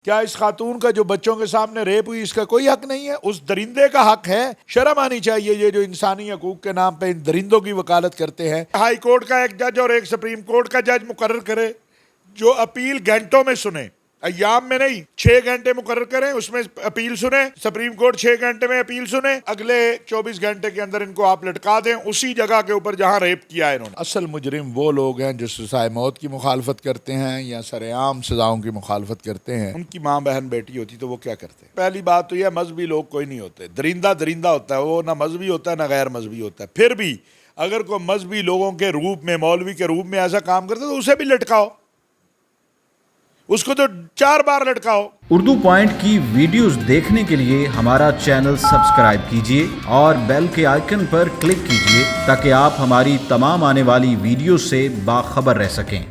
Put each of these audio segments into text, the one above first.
کیا اس خاتون کا جو بچوں کے سامنے ریپ ہوئی اس کا کوئی حق نہیں ہے؟ اس درندے کا حق ہے۔ شرم آنی چاہیے یہ جو انسانی حقوق کے نام پہ ان درندوں کی وکالت کرتے ہیں۔ ہائی کورٹ کا ایک جج اور ایک سپریم کورٹ کا جج مقرر کرے جو اپیل گھنٹوں میں سنے، ایام میں نہیں، 6 گھنٹے مقرر کریں، اس میں اپیل سنیں، سپریم کورٹ 6 گھنٹے میں اپیل سنیں، اگلے 24 گھنٹے کے اندر ان کو آپ لٹکا دیں اسی جگہ کے اوپر جہاں ریپ کیا ہے انہوں نے۔ اصل مجرم وہ لوگ ہیں جو سزائے موت کی مخالفت کرتے ہیں یا سرعام سزاؤں کی مخالفت کرتے ہیں۔ ان کی ماں بہن بیٹی ہوتی تو وہ کیا کرتے؟ پہلی بات تو یہ مذہبی لوگ کوئی نہیں ہوتے، درندہ درندہ ہوتا ہے، وہ نہ مذہبی ہوتا ہے نہ غیر مذہبی ہوتا ہے۔ پھر بھی اگر کوئی مذہبی لوگوں کے روپ میں، مولوی کے روپ میں ایسا کام کرتا تو اسے بھی لٹکاؤ، اس کو تو 4 بار لٹکاؤ۔ اردو پوائنٹ کی ویڈیوز دیکھنے کے لیے ہمارا چینل سبسکرائب کیجیے اور بیل کے آئیکن پر کلک کیجیے تاکہ آپ ہماری تمام آنے والی ویڈیوز سے باخبر رہ سکیں۔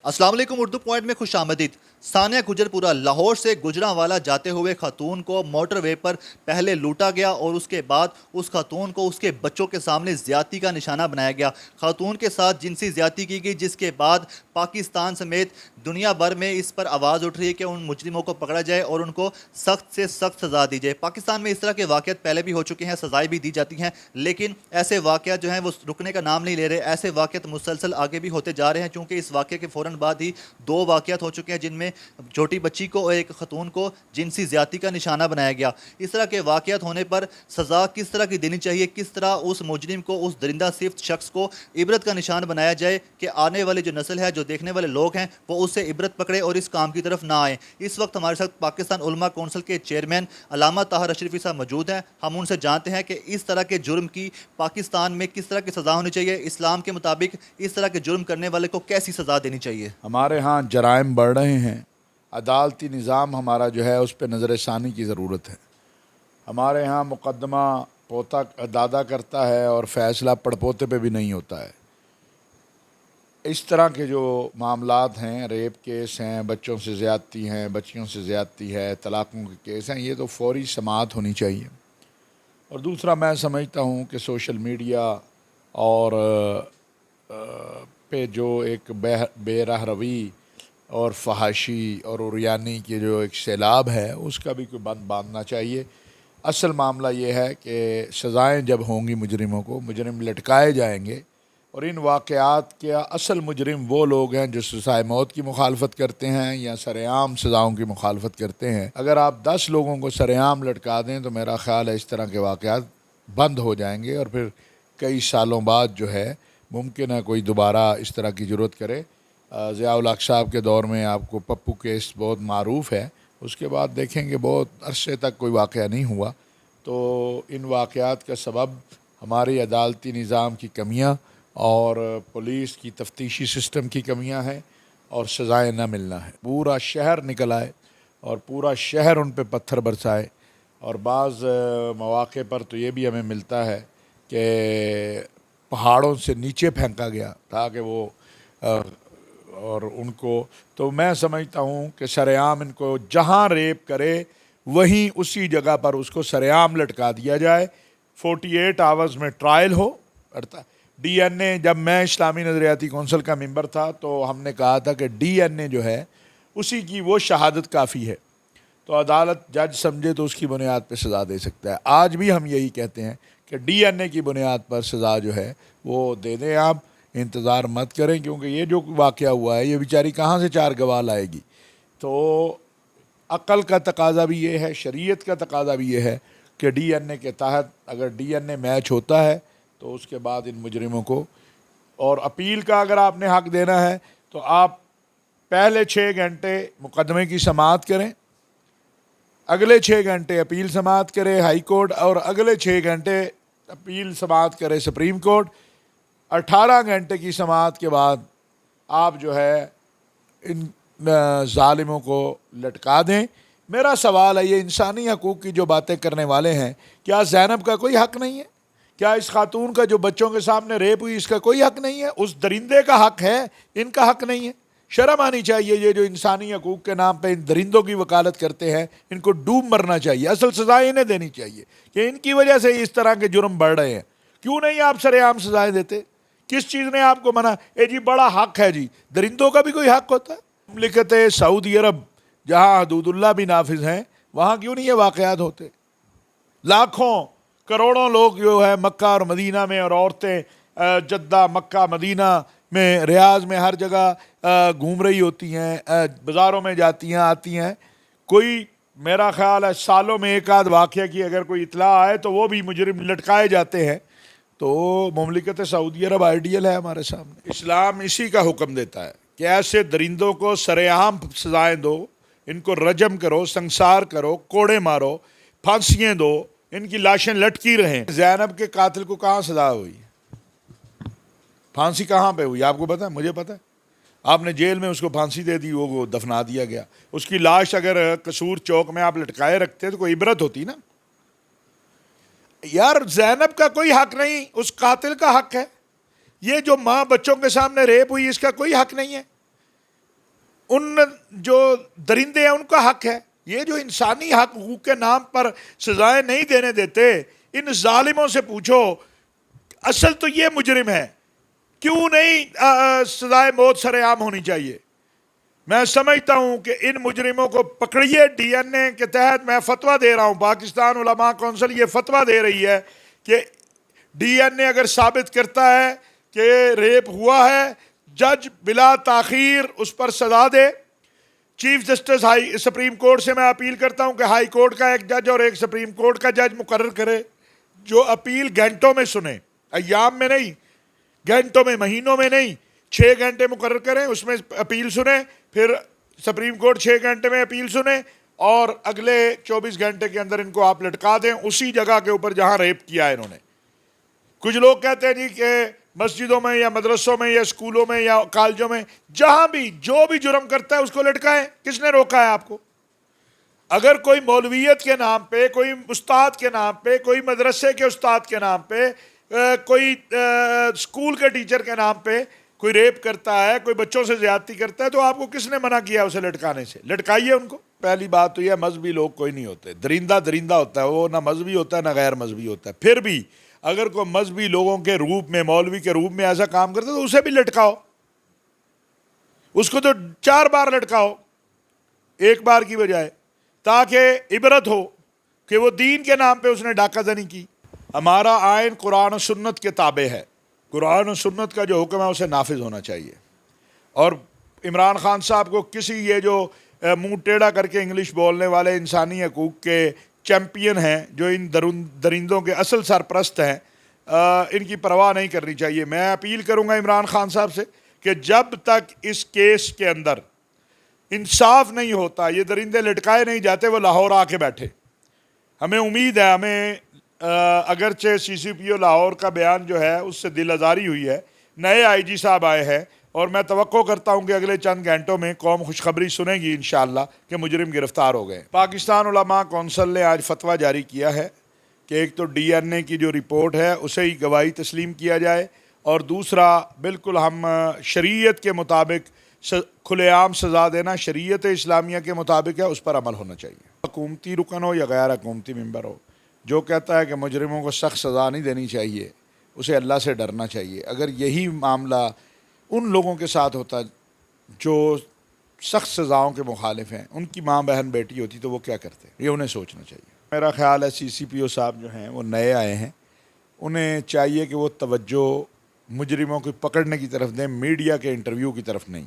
السلام علیکم، اردو پوائنٹ میں خوش آمدید۔ ثانیہ گجرپورہ لاہور سے گجرانوالہ جاتے ہوئے خاتون کو موٹر وے پر پہلے لوٹا گیا اور اس کے بعد اس خاتون کو اس کے بچوں کے سامنے زیادتی کا نشانہ بنایا گیا۔ خاتون کے ساتھ جنسی زیادتی کی گئی، جس کے بعد پاکستان سمیت دنیا بھر میں اس پر آواز اٹھ رہی ہے کہ ان مجرموں کو پکڑا جائے اور ان کو سخت سے سخت سزا دی جائے۔ پاکستان میں اس طرح کے واقعات پہلے بھی ہو چکے ہیں، سزائیں بھی دی جاتی ہیں، لیکن ایسے واقعات جو ہیں وہ رکنے کا نام نہیں لے رہے۔ ایسے واقعات مسلسل آگے بھی ہوتے جا رہے ہیں، چونکہ اس واقعے کے فوراً بعد ہی 2 واقعات ہو چکے ہیں جن میں چھوٹی بچی کو اور ایک خاتون کو جنسی زیادتی کا نشانہ بنایا گیا۔ اس طرح کے واقعات ہونے پر سزا کس طرح کی دینی چاہیے، کس طرح اس مجرم کو، اس درندہ صفت شخص کو عبرت کا نشان بنایا جائے کہ آنے والی جو نسل ہے، جو دیکھنے والے لوگ ہیں، وہ اس سے عبرت پکڑے اور اس کام کی طرف نہ آئیں۔ اس وقت ہمارے ساتھ پاکستان علماء کونسل کے چیئرمین علامہ طاہر اشرفی صاحب موجود ہیں۔ ہم ان سے جانتے ہیں کہ اس طرح کے جرم کی پاکستان میں کس طرح کی سزا ہونی چاہیے، اسلام کے مطابق اس طرح کے جرم کرنے والے کو کیسی سزا دینی چاہیے۔ ہمارے ہاں جرائم بڑھ رہے ہیں، عدالتی نظام ہمارا جو ہے اس پہ نظر ثانی کی ضرورت ہے۔ ہمارے ہاں مقدمہ پوتا دادا کرتا ہے اور فیصلہ پڑپوتے پہ بھی نہیں ہوتا ہے۔ اس طرح کے جو معاملات ہیں، ریپ کیس ہیں، بچوں سے زیادتی ہیں، بچیوں سے زیادتی ہے، طلاقوں کے کیس ہیں، یہ تو فوری سماعت ہونی چاہیے۔ اور دوسرا میں سمجھتا ہوں کہ سوشل میڈیا اور پہ جو ایک بے راہ روی اور فحاشی اور عریانی کی جو ایک سیلاب ہے، اس کا بھی کوئی بند باندھنا چاہیے۔ اصل معاملہ یہ ہے کہ سزائیں جب ہوں گی مجرموں کو، مجرم لٹکائے جائیں گے، اور ان واقعات کے اصل مجرم وہ لوگ ہیں جو سزائے موت کی مخالفت کرتے ہیں یا سرعام سزاؤں کی مخالفت کرتے ہیں۔ اگر آپ 10 لوگوں کو سرعام لٹکا دیں تو میرا خیال ہے اس طرح کے واقعات بند ہو جائیں گے، اور پھر کئی سالوں بعد جو ہے ممکن ہے کوئی دوبارہ اس طرح کی ضرورت کرے۔ ضیاء الحق صاحب کے دور میں آپ کو پپو کیس بہت معروف ہے، اس کے بعد دیکھیں گے بہت عرصے تک کوئی واقعہ نہیں ہوا۔ تو ان واقعات کا سبب ہماری عدالتی نظام کی کمیاں اور پولیس کی تفتیشی سسٹم کی کمیاں ہیں، اور سزائیں نہ ملنا ہے۔ پورا شہر نکل آئے اور پورا شہر ان پہ پتھر برسائے، اور بعض مواقع پر تو یہ بھی ہمیں ملتا ہے کہ پہاڑوں سے نیچے پھینکا گیا تاکہ وہ اور ان کو، تو میں سمجھتا ہوں کہ سرعام ان کو جہاں ریپ کرے وہیں اسی جگہ پر اس کو سرعام لٹکا دیا جائے۔ 48 آورز میں ٹرائل ہو۔ ڈی این اے، جب میں اسلامی نظریاتی کونسل کا ممبر تھا تو ہم نے کہا تھا کہ ڈی این اے جو ہے اسی کی وہ شہادت کافی ہے، تو عدالت جج سمجھے تو اس کی بنیاد پہ سزا دے سکتا ہے۔ آج بھی ہم یہی کہتے ہیں کہ ڈی این اے کی بنیاد پر سزا جو ہے وہ دے دیں، آپ انتظار مت کریں، کیونکہ یہ جو واقعہ ہوا ہے یہ بیچاری کہاں سے 4 گواہ لائے گی۔ تو عقل کا تقاضا بھی یہ ہے، شریعت کا تقاضا بھی یہ ہے کہ ڈی این اے کے تحت اگر ڈی این اے میچ ہوتا ہے تو اس کے بعد ان مجرموں کو، اور اپیل کا اگر آپ نے حق دینا ہے تو آپ پہلے 6 گھنٹے مقدمے کی سماعت کریں، اگلے 6 گھنٹے اپیل سماعت کرے ہائی کورٹ، اور اگلے 6 گھنٹے اپیل سماعت کرے سپریم کورٹ۔ 18 گھنٹے کی سماعت کے بعد آپ جو ہے ان ظالموں کو لٹکا دیں۔ میرا سوال ہے، یہ انسانی حقوق کی جو باتیں کرنے والے ہیں، کیا زینب کا کوئی حق نہیں ہے؟ کیا اس خاتون کا جو بچوں کے سامنے ریپ ہوئی اس کا کوئی حق نہیں ہے؟ اس درندے کا حق ہے، ان کا حق نہیں ہے؟ شرم آنی چاہیے یہ جو انسانی حقوق کے نام پہ ان درندوں کی وکالت کرتے ہیں، ان کو ڈوب مرنا چاہیے۔ اصل سزائیں انہیں دینی چاہیے کہ ان کی وجہ سے اس طرح کے جرم بڑھ رہے ہیں۔ کیوں نہیں آپ سرعام سزائیں دیتے؟ کس چیز نے آپ کو منع؟ جی بڑا حق ہے، جی درندوں کا بھی کوئی حق ہوتا ہے؟ مملکت سعودی عرب جہاں حدود اللہ بھی نافذ ہیں وہاں کیوں نہیں یہ واقعات ہوتے؟ لاکھوں کروڑوں لوگ جو ہے مکہ اور مدینہ میں، اور عورتیں جدہ، مکہ، مدینہ میں، ریاض میں، ہر جگہ گھوم رہی ہوتی ہیں، بازاروں میں جاتی ہیں، آتی ہیں. کوئی میرا خیال ہے سالوں میں ایک آدھ واقعہ کی اگر کوئی اطلاع آئے تو وہ بھی مجرم لٹکائے جاتے ہیں. تو مملکت سعودی عرب آئیڈیل ہے ہمارے سامنے. اسلام اسی کا حکم دیتا ہے کہ ایسے درندوں کو سرے عام سزائیں دو، ان کو رجم کرو، سنسار کرو، کوڑے مارو، پھانسیاں دو، ان کی لاشیں لٹکی رہیں. زینب کے قاتل کو کہاں سزا ہوئی؟ پھانسی کہاں پہ ہوئی؟ آپ کو پتہ ہے؟ مجھے پتہ ہے. آپ نے جیل میں اس کو پھانسی دے دی، وہ دفنا دیا گیا. اس کی لاش اگر قصور چوک میں آپ لٹکائے رکھتے تو کوئی عبرت ہوتی نا. یار زینب کا کوئی حق نہیں، اس قاتل کا حق ہے. یہ جو ماں بچوں کے سامنے ریپ ہوئی اس کا کوئی حق نہیں ہے. ان جو درندے ہیں ان کا حق ہے. یہ جو انسانی حقوق کے نام پر سزائیں نہیں دینے دیتے، ان ظالموں سے پوچھو اصل تو یہ مجرم ہے، کیوں نہیں سزائے موت سر عام ہونی چاہیے؟ میں سمجھتا ہوں کہ ان مجرموں کو پکڑیے. ڈی این اے کے تحت میں فتویٰ دے رہا ہوں، پاکستان علماء کونسل یہ فتویٰ دے رہی ہے کہ ڈی این اے اگر ثابت کرتا ہے کہ ریپ ہوا ہے، جج بلا تاخیر اس پر سزا دے. چیف جسٹس سپریم کورٹ سے میں اپیل کرتا ہوں کہ ہائی کورٹ کا ایک جج اور ایک سپریم کورٹ کا جج مقرر کرے جو اپیل گھنٹوں میں سنے، ایام میں نہیں، گھنٹوں میں، مہینوں میں نہیں. 6 گھنٹے مقرر کریں، اس میں اپیل سنیں، پھر سپریم کورٹ 6 گھنٹے میں اپیل سنیں، اور اگلے 24 گھنٹے کے اندر ان کو آپ لٹکا دیں اسی جگہ کے اوپر جہاں ریپ کیا ہے انہوں نے. کچھ لوگ کہتے ہیں جی کہ مسجدوں میں یا مدرسوں میں یا اسکولوں میں یا کالجوں میں جہاں بھی جو بھی جرم کرتا ہے اس کو لٹکائیں. کس نے روکا ہے آپ کو؟ اگر کوئی مولویت کے نام پہ، کوئی استاد کے نام پہ، کوئی مدرسے کے استاد کے نام پہ، کوئی اسکول کے ٹیچر کے نام پہ کوئی ریپ کرتا ہے، کوئی بچوں سے زیادتی کرتا ہے، تو آپ کو کس نے منع کیا اسے لٹکانے سے؟ لٹکائیے ان کو. پہلی بات تو یہ مذہبی لوگ کوئی نہیں ہوتے، درندہ درندہ ہوتا ہے، وہ نہ مذہبی ہوتا ہے نہ غیر مذہبی ہوتا ہے. پھر بھی اگر کوئی مذہبی لوگوں کے روپ میں، مولوی کے روپ میں ایسا کام کرتا ہے تو اسے بھی لٹکاؤ. اس کو تو 4 بار لٹکاؤ ایک بار کی بجائے، تاکہ عبرت ہو کہ وہ دین کے نام پہ اس نے ڈاکہ زنی کی. ہمارا آئین قرآن و سنت کے تابع ہے. قرآن و سنت کا جو حکم ہے اسے نافذ ہونا چاہیے. اور عمران خان صاحب کو کسی یہ جو منہ ٹیڑھا کر کے انگلش بولنے والے انسانی حقوق کے چیمپئن ہیں، جو ان درندوں کے اصل سرپرست ہیں، ان کی پرواہ نہیں کرنی چاہیے. میں اپیل کروں گا عمران خان صاحب سے کہ جب تک اس کیس کے اندر انصاف نہیں ہوتا، یہ درندے لٹکائے نہیں جاتے، وہ لاہور آ کے بیٹھے. ہمیں امید ہے، ہمیں اگرچہ سی سی پی او لاہور کا بیان جو ہے اس سے دل آزاری ہوئی ہے، نئے آئی جی صاحب آئے ہیں، اور میں توقع کرتا ہوں کہ اگلے چند گھنٹوں میں قوم خوشخبری سنے گی انشاءاللہ کہ مجرم گرفتار ہو گئے. پاکستان علماء کونسل نے آج فتویٰ جاری کیا ہے کہ ایک تو ڈی این اے کی جو رپورٹ ہے اسے ہی گواہی تسلیم کیا جائے، اور دوسرا بالکل ہم شریعت کے مطابق کھلے عام سزا دینا شریعت اسلامیہ کے مطابق ہے، اس پر عمل ہونا چاہیے. حکومتی رکن ہو یا غیر حکومتی ممبر ہو، جو کہتا ہے کہ مجرموں کو سخت سزا نہیں دینی چاہیے، اسے اللہ سے ڈرنا چاہیے. اگر یہی معاملہ ان لوگوں کے ساتھ ہوتا جو سخت سزاؤں کے مخالف ہیں، ان کی ماں بہن بیٹی ہوتی تو وہ کیا کرتے؟ یہ انہیں سوچنا چاہیے. میرا خیال ہے سی سی پی او صاحب جو ہیں وہ نئے آئے ہیں، انہیں چاہیے کہ وہ توجہ مجرموں کو پکڑنے کی طرف دیں، میڈیا کے انٹرویو کی طرف نہیں.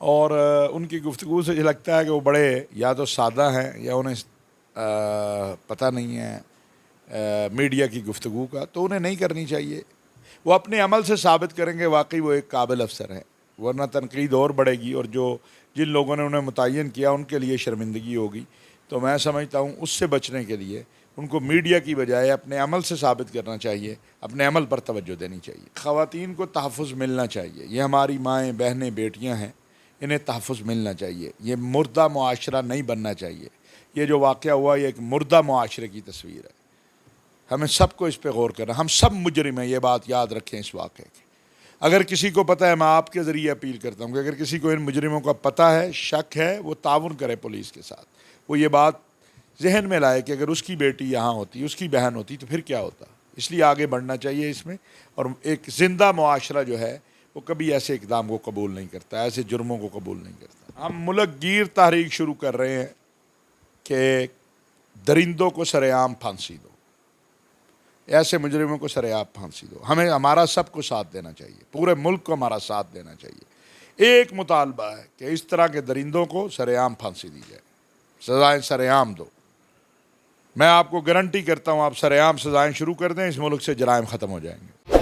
اور ان کی گفتگو سے یہ لگتا ہے کہ وہ بڑے یا تو سادہ ہیں یا انہیں پتہ نہیں ہے میڈیا کی گفتگو کا، تو انہیں نہیں کرنی چاہیے. وہ اپنے عمل سے ثابت کریں گے واقعی وہ ایک قابل افسر ہیں، ورنہ تنقید اور بڑھے گی، اور جن لوگوں نے انہیں متعین کیا ان کے لیے شرمندگی ہوگی. تو میں سمجھتا ہوں اس سے بچنے کے لیے ان کو میڈیا کی بجائے اپنے عمل سے ثابت کرنا چاہیے، اپنے عمل پر توجہ دینی چاہیے. خواتین کو تحفظ ملنا چاہیے، یہ ہماری مائیں، بہنیں، بیٹیاں ہیں، انہیں تحفظ ملنا چاہیے. یہ مردہ معاشرہ نہیں بننا چاہیے. یہ جو واقعہ ہوا یہ ایک مردہ معاشرے کی تصویر ہے. ہمیں سب کو اس پہ غور کرنا، ہم سب مجرم ہیں، یہ بات یاد رکھیں اس واقعے کی. اگر کسی کو پتہ ہے، میں آپ کے ذریعے اپیل کرتا ہوں کہ اگر کسی کو ان مجرموں کا پتہ ہے، شک ہے، وہ تعاون کرے پولیس کے ساتھ. وہ یہ بات ذہن میں لائے کہ اگر اس کی بیٹی یہاں ہوتی، اس کی بہن ہوتی تو پھر کیا ہوتا. اس لیے آگے بڑھنا چاہیے اس میں، اور ایک زندہ معاشرہ جو ہے وہ کبھی ایسے اقدام کو قبول نہیں کرتا، ایسے جرموں کو قبول نہیں کرتا۔ ہم ملک گیر تحریک شروع کر رہے ہیں کہ درندوں کو سر عام پھانسی دو، ایسے مجرموں کو سر عام پھانسی دو۔ ہمیں ہمارا سب کو ساتھ دینا چاہیے، پورے ملک کو ہمارا ساتھ دینا چاہیے۔ ایک مطالبہ ہے کہ اس طرح کے درندوں کو سر عام پھانسی دی جائے، سزائیں سر عام دو۔ میں آپ کو گارنٹی کرتا ہوں، آپ سر عام سزائیں شروع کر دیں، اس ملک سے جرائم ختم ہو جائیں گے۔